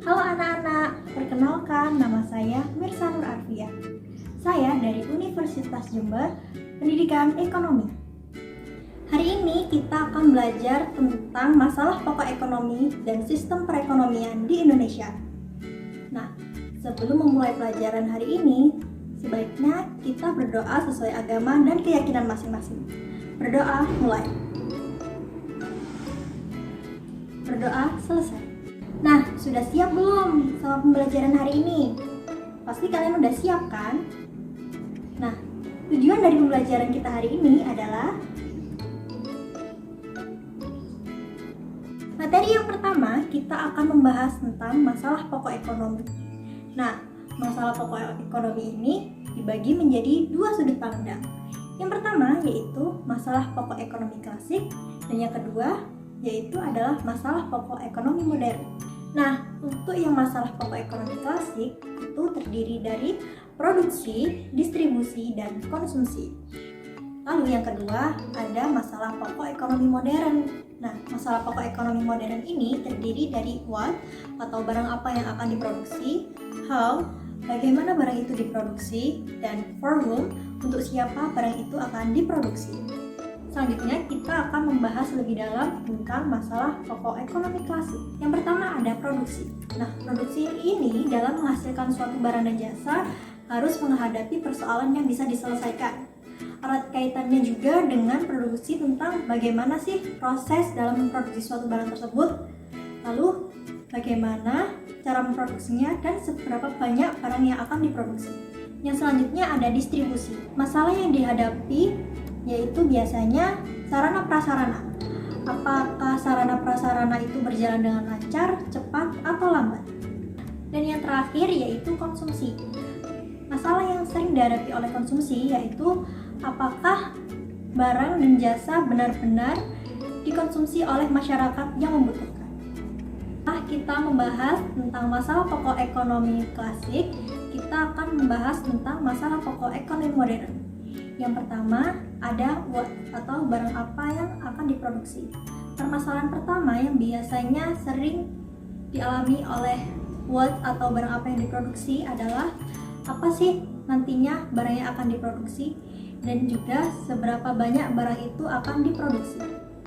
Halo anak-anak, perkenalkan nama saya Mirsa Nur Arfia. Saya dari Universitas Jember, Pendidikan Ekonomi. Hari ini kita akan belajar tentang masalah pokok ekonomi dan sistem perekonomian di Indonesia. Nah, sebelum memulai pelajaran hari ini, sebaiknya kita berdoa sesuai agama dan keyakinan masing-masing. Berdoa mulai. Berdoa selesai. Nah, sudah siap belum sama pembelajaran hari ini? Pasti kalian udah siap kan? Nah, tujuan dari pembelajaran kita hari ini adalah materi yang pertama, kita akan membahas tentang masalah pokok ekonomi. Nah, masalah pokok ekonomi ini dibagi menjadi dua sudut pandang. Yang pertama yaitu masalah pokok ekonomi klasik, dan yang kedua yaitu adalah masalah pokok ekonomi modern. Nah, untuk yang masalah pokok ekonomi klasik itu terdiri dari produksi, distribusi, dan konsumsi. Lalu yang kedua ada masalah pokok ekonomi modern. Nah, masalah pokok ekonomi modern ini terdiri dari what atau barang apa yang akan diproduksi, how, bagaimana barang itu diproduksi, dan for whom, untuk siapa barang itu akan diproduksi. Selanjutnya kita akan membahas lebih dalam tentang masalah pokok ekonomi klasik. Yang pertama ada produksi. Nah, produksi ini dalam menghasilkan suatu barang dan jasa harus menghadapi persoalan yang bisa diselesaikan. Erat kaitannya juga dengan produksi tentang bagaimana sih proses dalam memproduksi suatu barang tersebut, lalu bagaimana cara memproduksinya dan seberapa banyak barang yang akan diproduksi. Yang selanjutnya ada distribusi. Masalah yang dihadapi yaitu biasanya sarana prasarana. Apakah sarana prasarana itu berjalan dengan lancar, cepat, atau lambat? Dan yang terakhir yaitu konsumsi. Masalah yang sering dihadapi oleh konsumsi yaitu apakah barang dan jasa benar-benar dikonsumsi oleh masyarakat yang membutuhkan. Setelah kita membahas tentang masalah pokok ekonomi klasik, kita akan membahas tentang masalah pokok ekonomi modern. Yang pertama ada what atau barang apa yang akan diproduksi. Permasalahan pertama yang biasanya sering dialami oleh what atau barang apa yang diproduksi adalah apa sih nantinya barang yang akan diproduksi dan juga seberapa banyak barang itu akan diproduksi.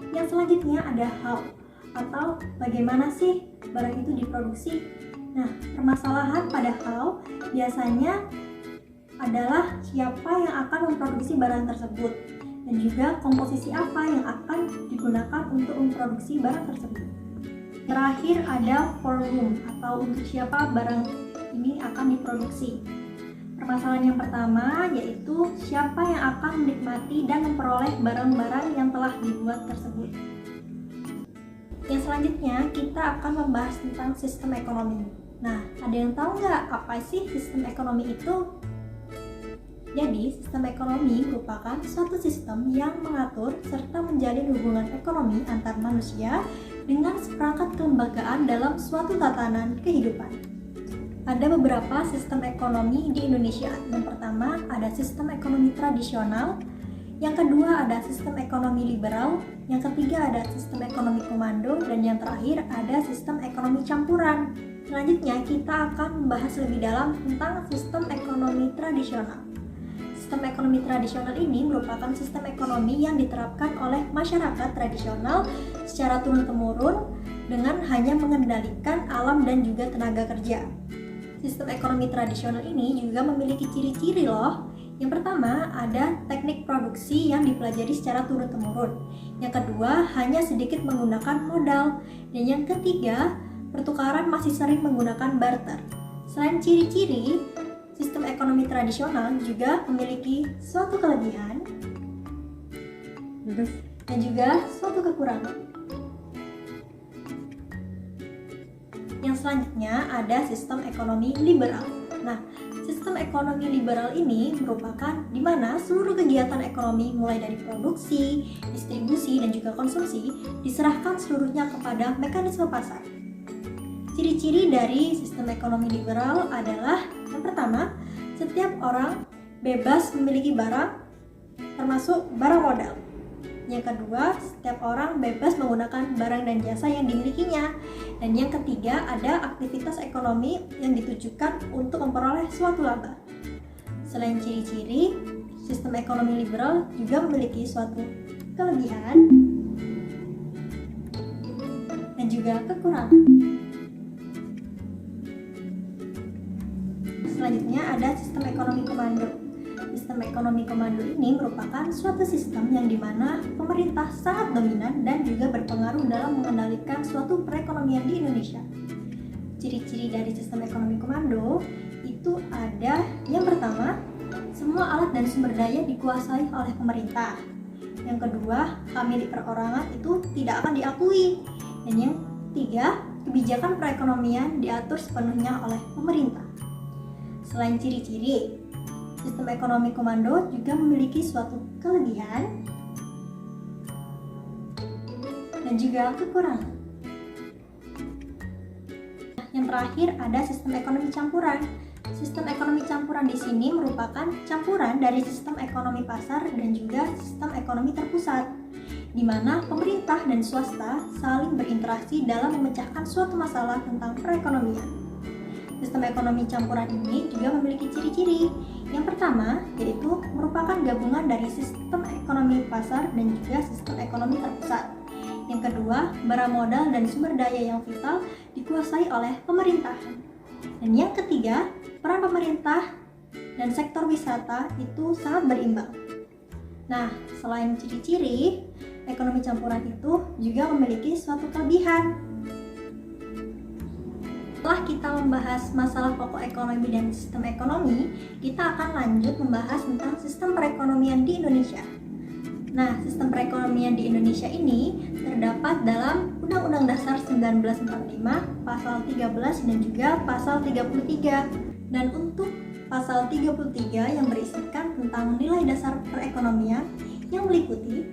Yang selanjutnya ada how atau bagaimana sih barang itu diproduksi. Nah, permasalahan pada how biasanya adalah siapa yang akan memproduksi barang tersebut dan juga komposisi apa yang akan digunakan untuk memproduksi barang tersebut. Terakhir ada for whom atau untuk siapa barang ini akan diproduksi. Permasalahan yang pertama yaitu siapa yang akan menikmati dan memperoleh barang-barang yang telah dibuat tersebut. Yang selanjutnya kita akan membahas tentang sistem ekonomi. Nah, ada yang tahu nggak apa sih sistem ekonomi itu? Jadi, sistem ekonomi merupakan suatu sistem yang mengatur serta menjalin hubungan ekonomi antar manusia dengan seperangkat kelembagaan dalam suatu tatanan kehidupan. Ada beberapa sistem ekonomi di Indonesia. Yang pertama ada sistem ekonomi tradisional, yang kedua ada sistem ekonomi liberal, yang ketiga ada sistem ekonomi komando, dan yang terakhir ada sistem ekonomi campuran. Selanjutnya kita akan membahas lebih dalam tentang sistem ekonomi tradisional. Sistem ekonomi tradisional ini merupakan sistem ekonomi yang diterapkan oleh masyarakat tradisional secara turun-temurun dengan hanya mengendalikan alam dan juga tenaga kerja. Sistem ekonomi tradisional ini juga memiliki ciri-ciri loh. Yang pertama ada teknik produksi yang dipelajari secara turun-temurun. Yang kedua hanya sedikit menggunakan modal. Dan yang ketiga pertukaran masih sering menggunakan barter. Selain ciri-ciri, sistem ekonomi tradisional juga memiliki suatu kelebihan dan juga suatu kekurangan. Yang selanjutnya ada sistem ekonomi liberal. Nah, sistem ekonomi liberal ini merupakan di mana seluruh kegiatan ekonomi mulai dari produksi, distribusi, dan juga konsumsi diserahkan seluruhnya kepada mekanisme pasar. Ciri-ciri dari sistem ekonomi liberal adalah yang pertama, setiap orang bebas memiliki barang, termasuk barang modal. Yang kedua, setiap orang bebas menggunakan barang dan jasa yang dimilikinya. Dan yang ketiga, ada aktivitas ekonomi yang ditujukan untuk memperoleh suatu laba. Selain ciri-ciri, sistem ekonomi liberal juga memiliki suatu kelebihan dan juga kekurangan. Selanjutnya ada sistem ekonomi komando. Sistem ekonomi komando ini merupakan suatu sistem yang dimana pemerintah sangat dominan dan juga berpengaruh dalam mengendalikan suatu perekonomian di Indonesia. Ciri-ciri dari sistem ekonomi komando itu ada yang pertama, semua alat dan sumber daya dikuasai oleh pemerintah. Yang kedua, hak milik perorangan itu tidak akan diakui. Dan yang ketiga, kebijakan perekonomian diatur sepenuhnya oleh pemerintah. Selain ciri-ciri, sistem ekonomi komando juga memiliki suatu kelebihan dan juga kekurangan. Yang terakhir ada sistem ekonomi campuran. Sistem ekonomi campuran di sini merupakan campuran dari sistem ekonomi pasar dan juga sistem ekonomi terpusat, di mana pemerintah dan swasta saling berinteraksi dalam memecahkan suatu masalah tentang perekonomian. Sistem ekonomi campuran ini juga memiliki ciri-ciri. Yang pertama, yaitu merupakan gabungan dari sistem ekonomi pasar dan juga sistem ekonomi terpusat. Yang kedua, barang modal dan sumber daya yang vital dikuasai oleh pemerintahan. Dan yang ketiga, peran pemerintah dan sektor wisata itu sangat berimbang. Nah, selain ciri-ciri, ekonomi campuran itu juga memiliki suatu kelebihan. Setelah kita membahas masalah pokok ekonomi dan sistem ekonomi, kita akan lanjut membahas tentang sistem perekonomian di Indonesia. Nah, sistem perekonomian di Indonesia ini terdapat dalam Undang-Undang Dasar 1945, Pasal 13 dan juga Pasal 33. Dan untuk Pasal 33 yang berisikan tentang nilai dasar perekonomian yang meliputi.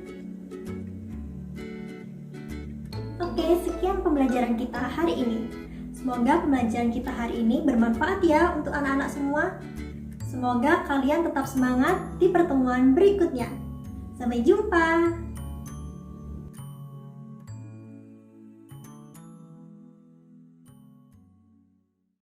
Oke, sekian pembelajaran kita hari ini. Semoga pembelajaran kita hari ini bermanfaat ya untuk anak-anak semua. Semoga kalian tetap semangat di pertemuan berikutnya. Sampai jumpa.